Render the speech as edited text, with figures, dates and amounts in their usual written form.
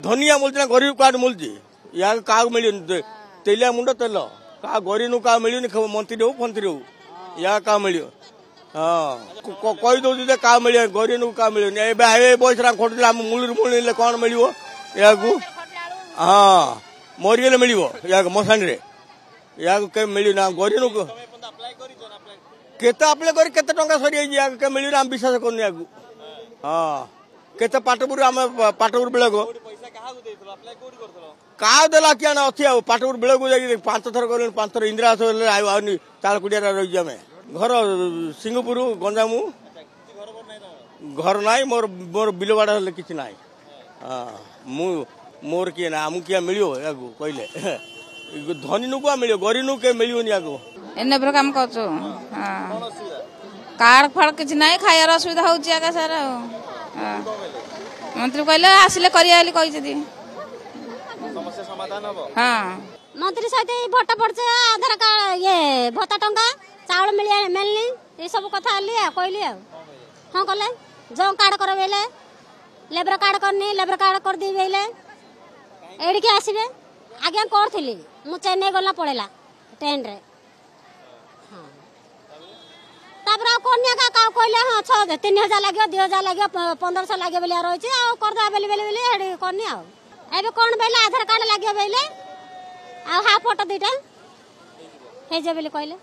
धनिया मिलती गरीब कार्ड मिलती या क्या मिल तेलिया मुंड तेल क्या गरीब क्या मिलूनी मंत्री हो फंत्री हो या क्या मिल हाँ कही दौर क्या मिले गरीब क्या मिलूनी बयस खोटला मूल मूल कौन मिल हाँ मरीगले मिल मशाणी या मिलना गरीब को केते अप्लाई कर केते टंका सरी के मिलूना आम विश्वास करनी हाँ केते पाटपुर आम पाटपुर बेले को क्या देला क्या अच्छी पाटपुर बेले को जाए 5 थर कर 5 थर इंदिरा आवास तालकुटिया रही आम घर सिंहपुर गंजामु घर ना मोर मोर बिलवाड़ा कि ना हाँ मोर किए ना आमको क्या मिलो या कहले धनी नु क्या मिले गरीब नु के मिलूनी या एने काम कर कार्ड फाड़ कि ना खाइबार असुविधा हो सर मंत्री कहले आसिले करी हाँ मंत्री सहित भोट पड़े आधार कार्ड ये भत्ता टंका चाउल मिलनी ये सब कथा कहली हाँ कले जो कार्ड कर बेले लेबर कार्ड करनी लेबर कार्ड कर दी बेले एडिके आसबे आज्ञा करी मु चेन्नई गला पड़ेला ट्रेन रे कन्या का कहले हाँ 3000 लगे 2000 लगे 1500 लगे बोलिया रही करदे बेले बेले बेले करनी आबे कौन बेले आधार कार्ड लगे बेले आ हा फोटो 2टा हे जे बेले कहले।